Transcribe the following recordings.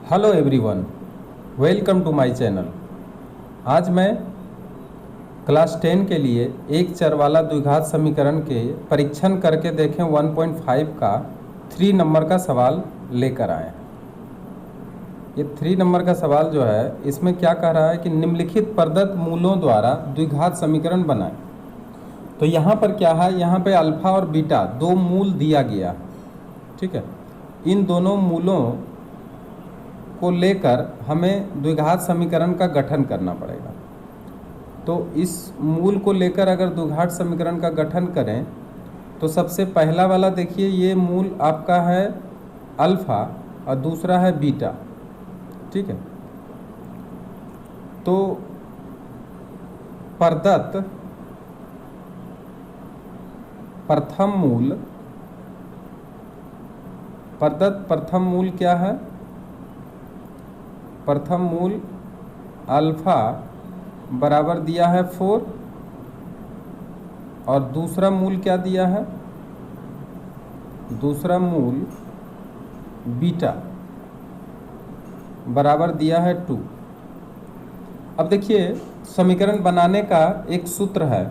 Hello everyone, welcome to my channel. आज मैं class 10 के लिए एक चर वाला द्विघात समीकरण के परीक्षण करके देखें 1.5 का 3 नंबर का सवाल लेकर आए हैं। ये 3 नंबर का सवाल जो है इसमें क्या कह रहा है कि निम्नलिखित प्रदत्त मूलों द्वारा द्विघात समीकरण बनाएं। तो यहाँ पर क्या है, यहाँ पे अल्फा और बीटा दो मूल दिया गया है। ठीक है, इन दोनों मूलों को लेकर हमें द्विघात समीकरण का गठन करना पड़ेगा। तो इस मूल को लेकर अगर द्विघात समीकरण का गठन करें तो सबसे पहला वाला देखिए, ये मूल आपका है अल्फा और दूसरा है बीटा। ठीक है, तो प्रदत्त प्रथम मूल क्या है? प्रथम मूल अल्फा बराबर दिया है 4 और दूसरा मूल क्या दिया है? दूसरा मूल बीटा बराबर दिया है 2। अब देखिए, समीकरण बनाने का एक सूत्र है,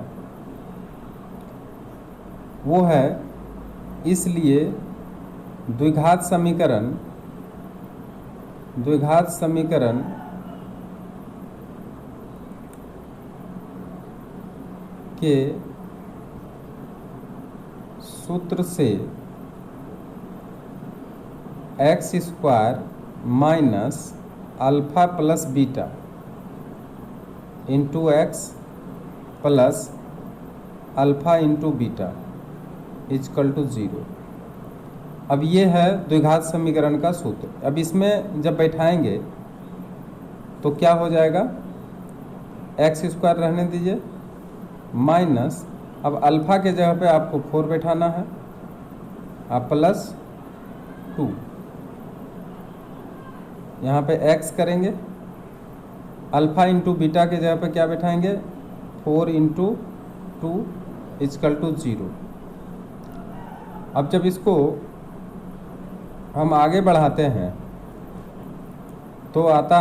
वो है इसलिए द्विघात समीकरण के सूत्र से X square minus alpha plus beta into x plus alpha into beta equal to 0। अब ये है द्विघात समीकरण का सूत्र। अब इसमें जब बैठाएंगे तो क्या हो जाएगा? एक्स स्क्वायर रहने दीजिए माइनस, अब अल्फा के जगह पे आपको 4 बैठाना है, अब प्लस 2, यहाँ पे एक्स करेंगे, अल्फा इंटू बीटा के जगह पे क्या बैठाएंगे? 4 इंटू 2 इक्वल टू 0। अब जब इसको हम आगे बढ़ाते हैं तो आता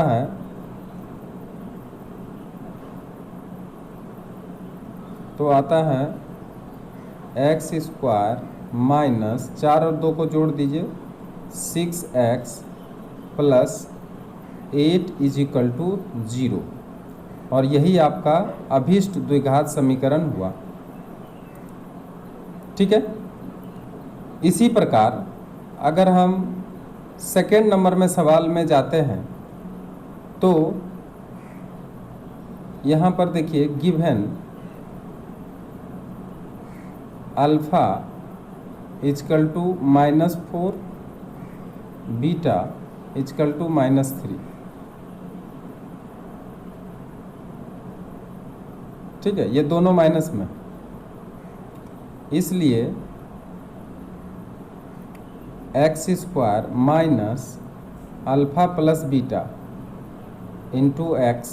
है एक्स स्क्वायर माइनस 4 और 2 को जोड़ दीजिए 6x plus 8 is equal to 0, और यही आपका अभीष्ट द्विघात समीकरण हुआ। ठीक है, इसी प्रकार अगर हम सेकेंड नंबर में सवाल में जाते हैं तो यहाँ पर देखिए, given alpha equal to -4 beta equal to -3। ठीक है, ये दोनों माइनस में, इसलिए x square minus alpha plus beta into x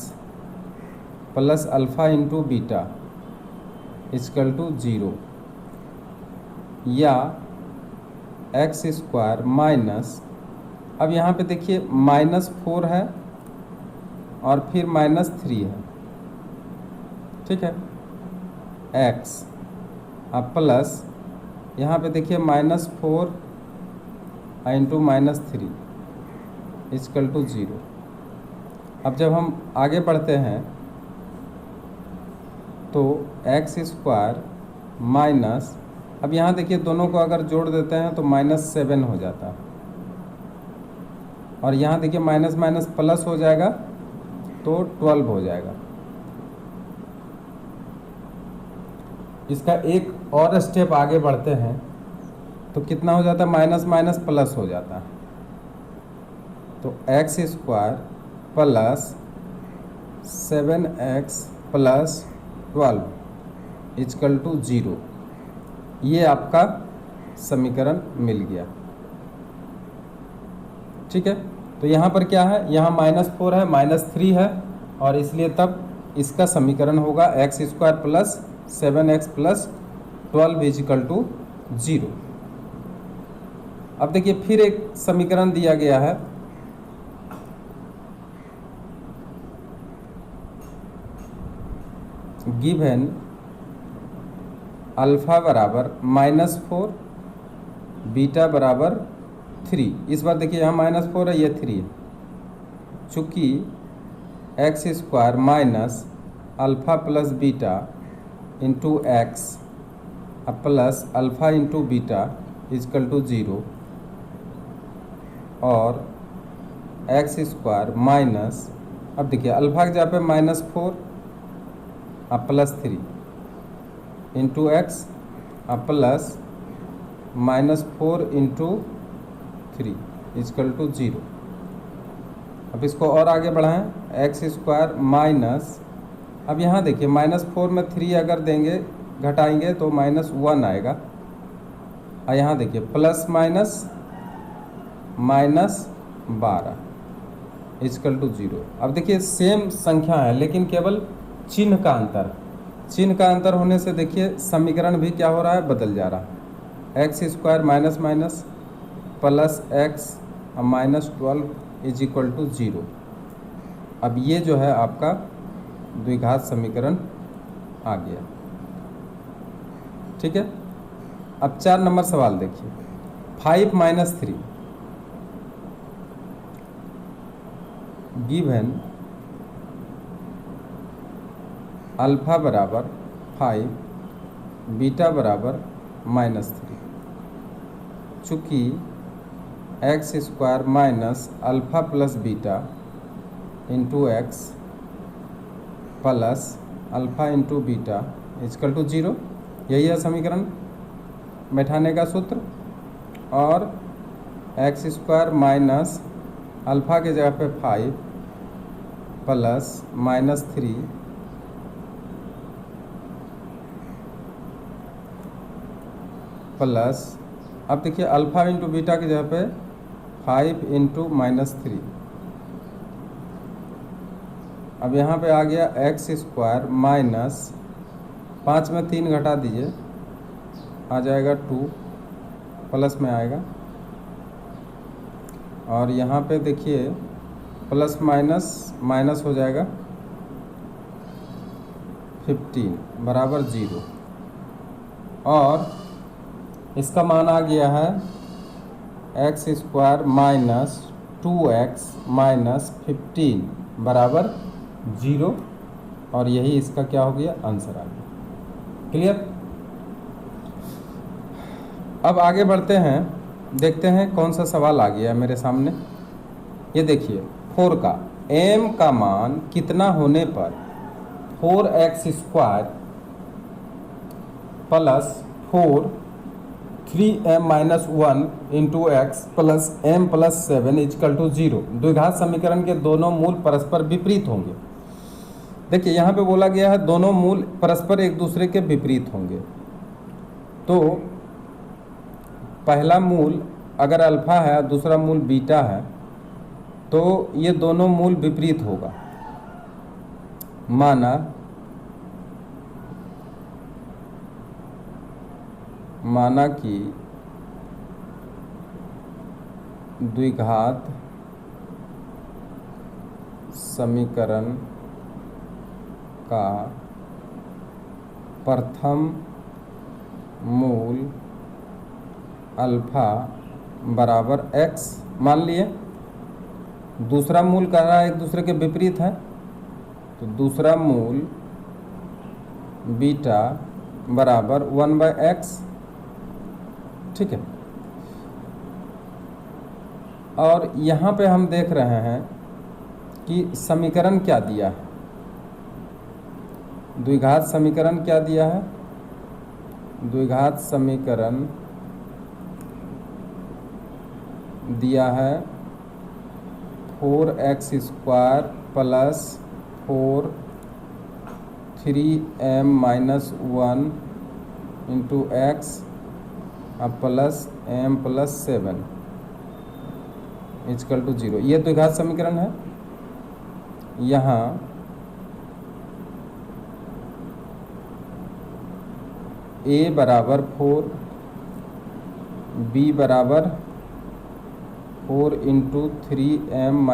plus alpha into beta equal to 0, या एक्स स्क्वायर माइनस, अब यहाँ पे देखिए -4 है और फिर -3 है। ठीक है, एक्स अब प्लस यहाँ पे देखिए -4 इंटू -3 इक्वल टू 0। अब जब हम आगे बढ़ते हैं तो एक्स स्क्वायर माइनस, अब यहाँ देखिए दोनों को अगर जोड़ देते हैं तो -7 हो जाता है, और यहाँ देखिए माइनस माइनस प्लस हो जाएगा तो 12 हो जाएगा। इसका एक और स्टेप आगे बढ़ते हैं तो कितना हो जाता है? माइनस माइनस प्लस हो जाता है, तो x square plus 7x plus 12 equal to 0, ये आपका समीकरण मिल गया। ठीक है, तो यहाँ पर क्या है? यहाँ -4 है, -3 है, और इसलिए तब इसका समीकरण होगा x square plus 7x plus 12 equal to 0। अब देखिए फिर एक समीकरण दिया गया है गिवन अल्फ़ा बराबर -4 बीटा बराबर 3। इस बार देखिए यहाँ -4 है, ये 3 है। चूँकि x² minus alpha plus beta into x plus alpha into beta equal to 0 और x² माइनस, अब देखिए अल्फ़ा की जगह पे -4 अब +3 into x plus -4 into 3 equal to 0। अब इसको और आगे बढ़ाएं, x² माइनस, अब यहाँ देखिए -4 में 3 अगर देंगे घटाएंगे तो -1 आएगा, और यहाँ देखिए प्लस माइनस -12 इजकल टू 0। अब देखिए सेम संख्या है लेकिन केवल चिन्ह का अंतर, चिन्ह का अंतर होने से देखिए समीकरण भी क्या हो रहा है, बदल जा रहा है। x² minus minus plus x -12 is equal to 0। अब ये जो है आपका द्विघात समीकरण आ गया। ठीक है, अब 4 नंबर सवाल देखिए। 5 - 3 गिवन अल्फ़ा बराबर 5 बीटा बराबर -3। चूँकि x² minus alpha plus beta into x plus alpha into beta equal to 0, यही है समीकरण बैठाने का सूत्र। और x² माइनस अल्फ़ा की जगह पे 5 प्लस -3 प्लस, अब देखिए अल्फ़ा इंटू बीटा की जगह पे 5 इंटू -3। अब यहाँ पे आ गया x² माइनस 5 में 3 घटा दीजिए, आ जाएगा 2 प्लस में आएगा, और यहाँ पे देखिए प्लस माइनस माइनस हो जाएगा 15 बराबर 0, और इसका मान आ गया है x² माइनस 2x माइनस 15 बराबर 0, और यही इसका क्या हो गया, आंसर आ गया। क्लियर। अब आगे बढ़ते हैं, देखते हैं कौन सा सवाल आ गया मेरे सामने। ये देखिए 4 का m का मान कितना होने पर 4x² plus 4 3m - 1 into x plus m plus 7 equal to 0 द्विघात समीकरण के दोनों मूल परस्पर विपरीत होंगे। देखिए यहाँ पे बोला गया है दोनों मूल परस्पर एक दूसरे के विपरीत होंगे। तो पहला मूल अगर अल्फ़ा है, दूसरा मूल बीटा है, तो ये दोनों मूल विपरीत होगा। माना कि द्विघात समीकरण का प्रथम मूल अल्फ़ा बराबर x मान लिए, दूसरा मूल कह रहा है एक दूसरे के विपरीत है, तो दूसरा मूल बीटा बराबर 1/x। ठीक है, और यहाँ पे हम देख रहे हैं कि समीकरण क्या दिया है, द्विघात समीकरण क्या दिया है, द्विघात समीकरण दिया है 4x² plus 4 3m - 1 into x plus m plus 7 equal to 0, ये द्विघात समीकरण है। यहाँ a बराबर 4, b बराबर 4 इंटू 3m -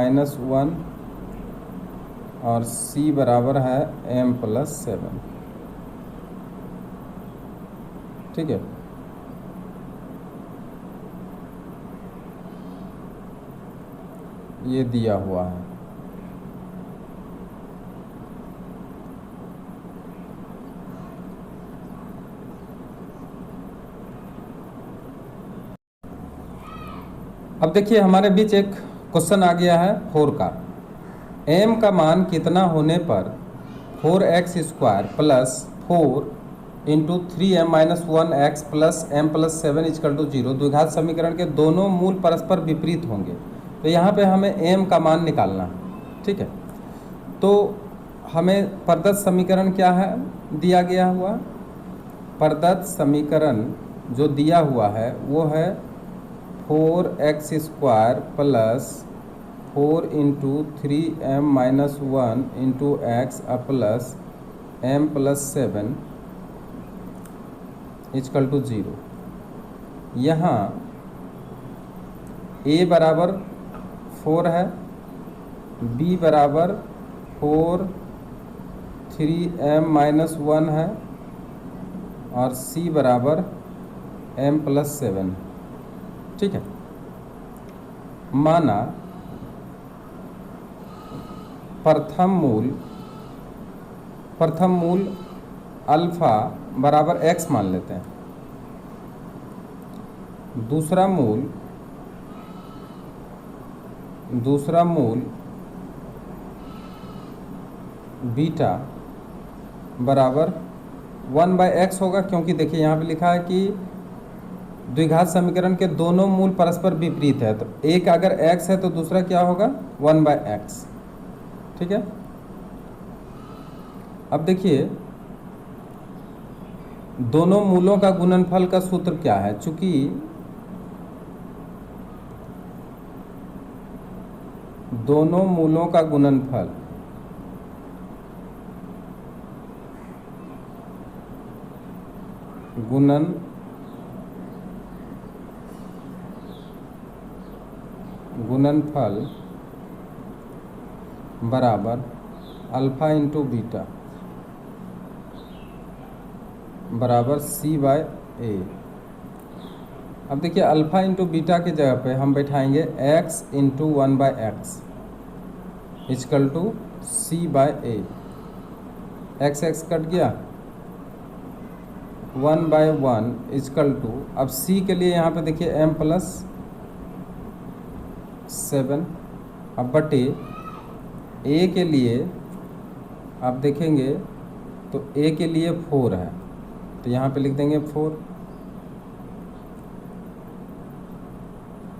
1 और c बराबर है m प्लस 7। ठीक है। ये दिया हुआ है। अब देखिए हमारे बीच एक क्वेश्चन आ गया है 4 का। m का मान कितना होने पर 4x square plus 4 into 3m minus 1x plus m plus 7 equal to 0 द्विघात समीकरण के दोनों मूल परस्पर विपरीत होंगे। तो यहाँ पे हमें m का मान निकालना है, ठीक है। तो हमें प्रदत्त समीकरण क्या है दिया गया हुआ, प्रदत्त समीकरण जो दिया हुआ है वो है 4x square plus 4 into 3m minus 1 into x plus m plus 7 equal to 0। यहाँ a बराबर 4 है, b बराबर 4 3m माइनस 1 है और c बराबर m प्लस 7, ठीक है। माना प्रथम मूल अल्फा बराबर x मान लेते हैं, दूसरा मूल बीटा बराबर 1/x होगा, क्योंकि देखिए यहाँ पे लिखा है कि द्विघात समीकरण के दोनों मूल परस्पर विपरीत है, तो एक अगर x है तो दूसरा क्या होगा 1/x, ठीक है। अब देखिए दोनों मूलों का गुणनफल का सूत्र क्या है, चूंकि दोनों मूलों का गुणनफल गुणनफल बराबर अल्फा इंटू बीटा बराबर c/a। अब देखिए अल्फा इंटू बीटा की जगह पे हम बैठाएंगे x into 1/x equal to c/a। x कट गया, 1/1 इजकल टू, अब c के लिए यहाँ पे देखिए m प्लस 7, अब बटे a के लिए आप देखेंगे तो a के लिए 4 है, तो यहाँ पे लिख देंगे 4,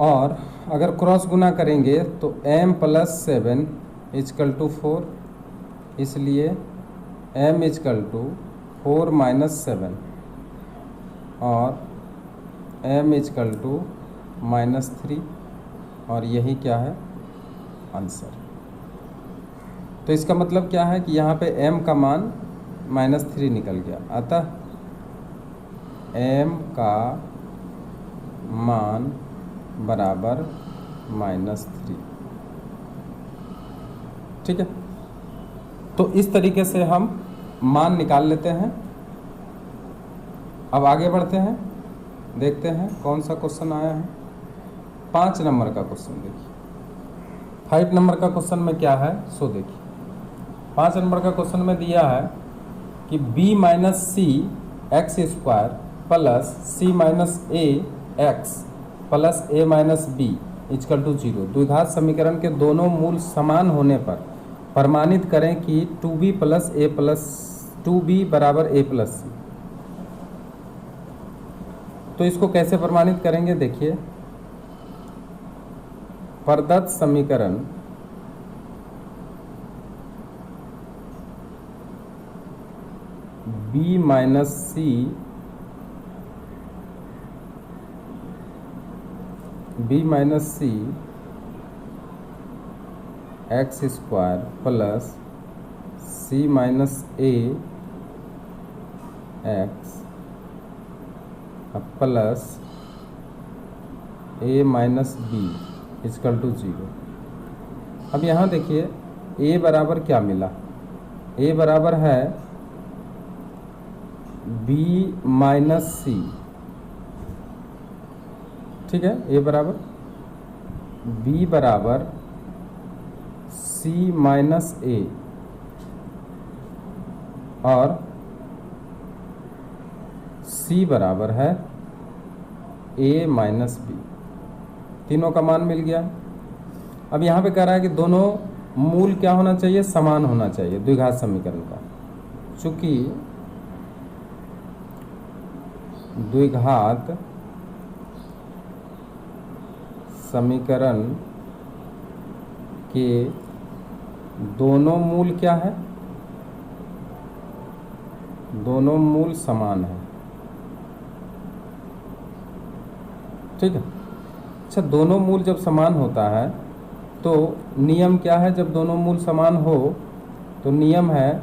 और अगर क्रॉस गुना करेंगे तो m प्लस 7 इजकल टू 4, इसलिए m इजकल टू 4 माइनस 7 और m इजकल टू -3, और यही क्या है आंसर। तो इसका मतलब क्या है कि यहाँ पे m का मान -3 निकल गया, अतः m का मान बराबर -3, ठीक है। तो इस तरीके से हम मान निकाल लेते हैं। अब आगे बढ़ते हैं, देखते हैं कौन सा क्वेश्चन आया है। 5 नंबर का क्वेश्चन देखिए। 5 नंबर का क्वेश्चन में क्या है सो देखिए। 5 नंबर का क्वेश्चन में दिया है कि b minus c x square plus c minus a x plus a minus b equal to 0 द्विघात समीकरण के दोनों मूल समान होने पर प्रमाणित करें कि 2b बराबर a प्लस सी। तो इसको कैसे प्रमाणित करेंगे, देखिए प्रदत्त समीकरण b minus c x square plus c minus a x plus a minus b equal to 0। अब यहाँ देखिए a बराबर क्या मिला, a बराबर है बी माइनस सी, ठीक है, ए बराबर बी बराबर सी माइनस ए और सी बराबर है ए माइनस बी। तीनों का मान मिल गया। अब यहाँ पे कह रहा है कि दोनों मूल क्या होना चाहिए, समान होना चाहिए द्विघात समीकरण का। चूंकि द्विघात समीकरण के दोनों मूल क्या है, दोनों मूल समान है, ठीक है। अच्छा, दोनों मूल जब समान होता है तो नियम क्या है, जब दोनों मूल समान हो तो नियम है,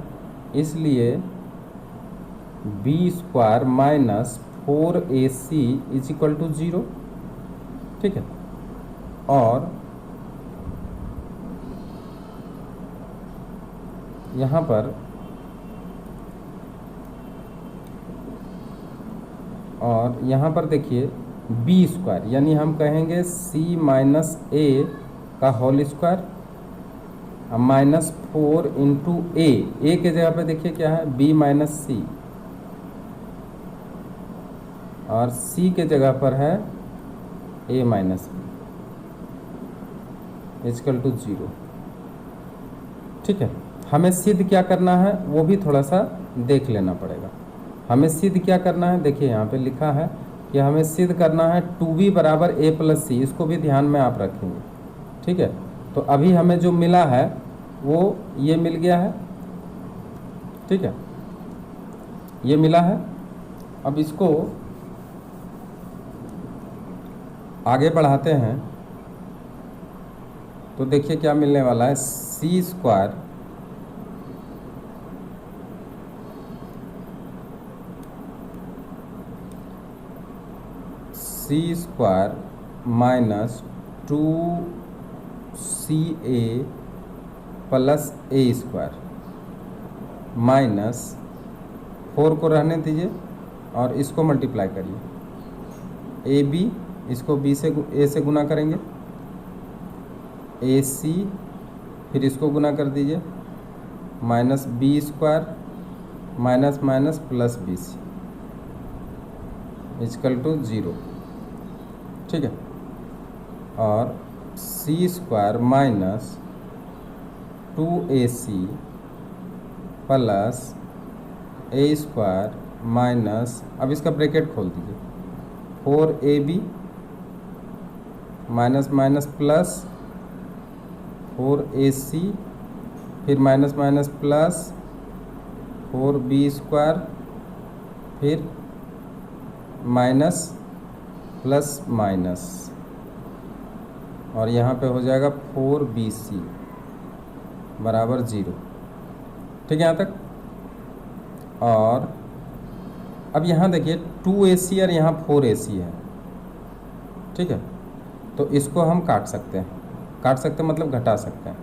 इसलिए b square minus 4ac is equal to 0, ठीक है। और यहाँ पर देखिए बी स्क्वायर, यानी हम कहेंगे सी माइनस ए का होल स्क्वायर माइनस 4 इंटू ए के जगह पे देखिए क्या है, बी माइनस सी, और सी के जगह पर है ए माइनस बी इक्वल टू 0, ठीक है। हमें सिद्ध क्या करना है वो भी थोड़ा सा देख लेना पड़ेगा। हमें सिद्ध क्या करना है, देखिए यहाँ पे लिखा है कि हमें सिद्ध करना है 2b बराबर a प्लस सी, इसको भी ध्यान में आप रखेंगे, ठीक है। तो अभी हमें जो मिला है वो ये मिल गया है, ठीक है, ये मिला है। अब इसको आगे बढ़ाते हैं तो देखिए क्या मिलने वाला है, सी square minus 2ca plus a square minus 4 को रहने दीजिए और इसको मल्टीप्लाई करिए, ए बी, इसको बी से ए से गुना करेंगे, ए सी, फिर इसको गुना कर दीजिए, minus b square minus minus plus b c equal to 0, ठीक है। और सी स्क्वायर माइनस 2ac प्लस ए स्क्वायर माइनस, अब इसका ब्रैकेट खोल दीजिए, 4ab minus minus plus 4ac, फिर minus minus plus 4b square, फिर माइनस प्लस माइनस, और यहाँ पे हो जाएगा 4bc बराबर 0, ठीक है यहाँ तक। और अब यहाँ देखिए 2ac और यहाँ 4ac है, ठीक है। तो इसको हम काट सकते हैं, मतलब घटा सकते हैं।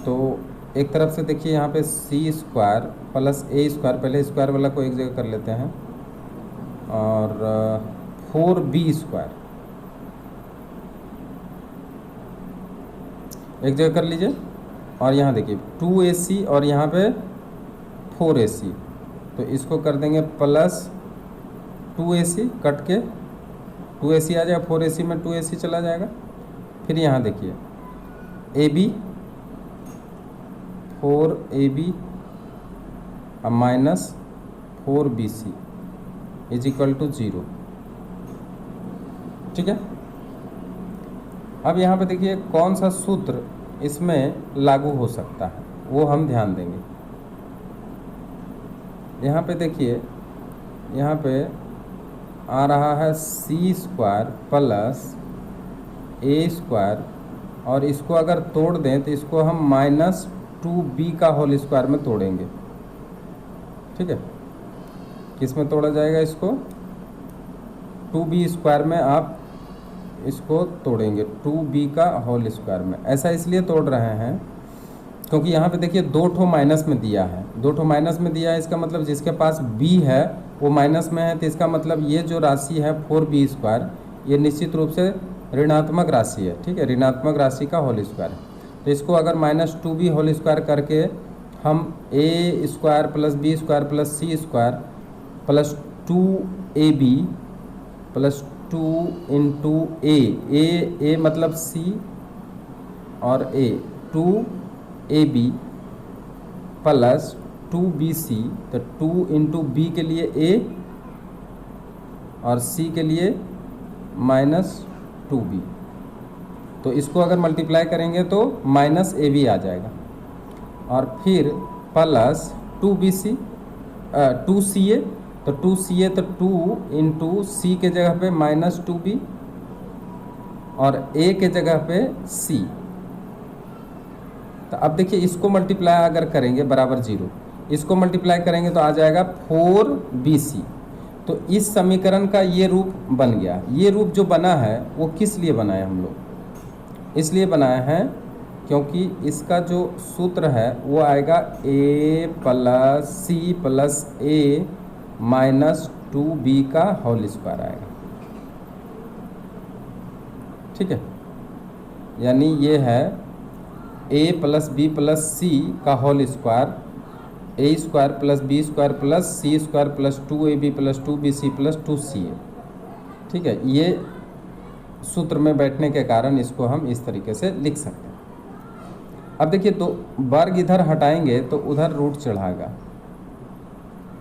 तो एक तरफ से देखिए यहाँ पे सी स्क्वायर प्लस ए स्क्वायर, पहले स्क्वायर वाला को एक जगह कर लेते हैं, और 4b स्क्वायर एक जगह कर लीजिए, और यहाँ देखिए 2ac और यहाँ पे 4ac, तो इसको कर देंगे प्लस 2ac, कट के 2ac आ जाएगा, 4ac में 2ac चला जाएगा। फिर यहाँ देखिए ab 4ab minus 4bc is equal to 0, ठीक है। अब यहाँ पे देखिए कौन सा सूत्र इसमें लागू हो सकता है वो हम ध्यान देंगे। यहाँ पे देखिए, यहाँ पे आ रहा है सी स्क्वायर प्लस ए स्क्वायर, और इसको अगर तोड़ दें तो इसको हम माइनस 2b का होल स्क्वायर में तोड़ेंगे, ठीक है। किस में तोड़ा जाएगा इसको, 2b स्क्वायर में आप इसको तोड़ेंगे, 2b का होल स्क्वायर में। ऐसा इसलिए तोड़ रहे हैं क्योंकि यहाँ पे देखिए 2 ठो माइनस में दिया है, 2 ठो माइनस में दिया है, इसका मतलब जिसके पास b है वो माइनस में है, तो इसका मतलब ये जो राशि है 4b², ये निश्चित रूप से ऋणात्मक राशि है। ठीक है, ऋणात्मक राशि का होल स्क्वायर है। तो इसको अगर -2b होल स्क्वायर करके हम a² + b² + c² + 2ab + 2 × a मतलब c और a 2ab + 2bc, तो 2 × b के लिए a और c के लिए -2b, तो इसको अगर मल्टीप्लाई करेंगे तो -ab आ जाएगा। और फिर प्लस 2bc 2ca, तो 2ca तो 2 × c के जगह पे -2b और a के जगह पे c। तो अब देखिए इसको मल्टीप्लाई अगर करेंगे बराबर 0, इसको मल्टीप्लाई करेंगे तो आ जाएगा 4bc। तो इस समीकरण का ये रूप बन गया। ये रूप जो बना है वो किस लिए बनाया हम लोग? इसलिए बनाया है क्योंकि इसका जो सूत्र है वो आएगा a + c + a -2b का होल स्क्वायर आएगा। ठीक है, यानी ये है a + b + c का whole square, a² + b² + c² + 2ab + 2bc + 2ca। ठीक है, ये सूत्र में बैठने के कारण इसको हम इस तरीके से लिख सकते हैं। अब देखिए, तो वर्ग इधर हटाएंगे तो उधर रूट चढ़ाएगा,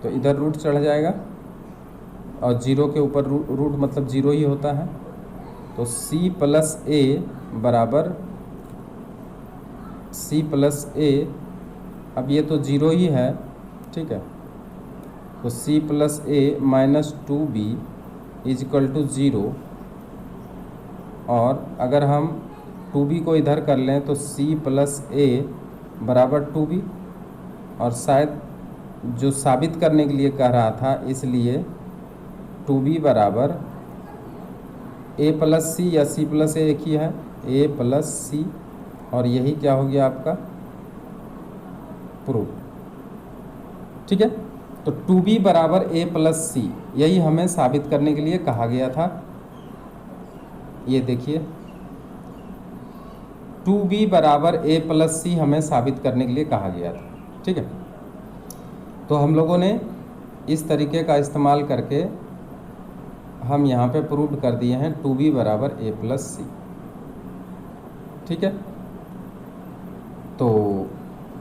तो इधर रूट चढ़ जाएगा और 0 के ऊपर रूट मतलब 0 ही होता है। तो c + a बराबर c + a, अब ये तो 0 ही है। ठीक है, तो c + a -2b = 0, और अगर हम 2b को इधर कर लें तो c + a बराबर 2b, और शायद जो साबित करने के लिए कह रहा था इसलिए 2b बराबर a + c या c + a एक ही है, a + c, और यही क्या हो गया आपका प्रूफ। ठीक है, तो 2b बराबर a + c, यही हमें साबित करने के लिए कहा गया था। ये देखिए 2b बराबर a + c हमें साबित करने के लिए कहा गया था। ठीक है, तो हम लोगों ने इस तरीके का इस्तेमाल करके हम यहाँ पे प्रूव कर दिए हैं 2b बराबर a + c। ठीक है, तो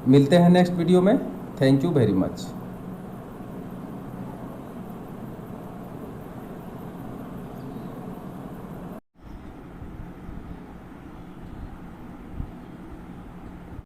मिलते हैं नेक्स्ट वीडियो में। Thank you very much.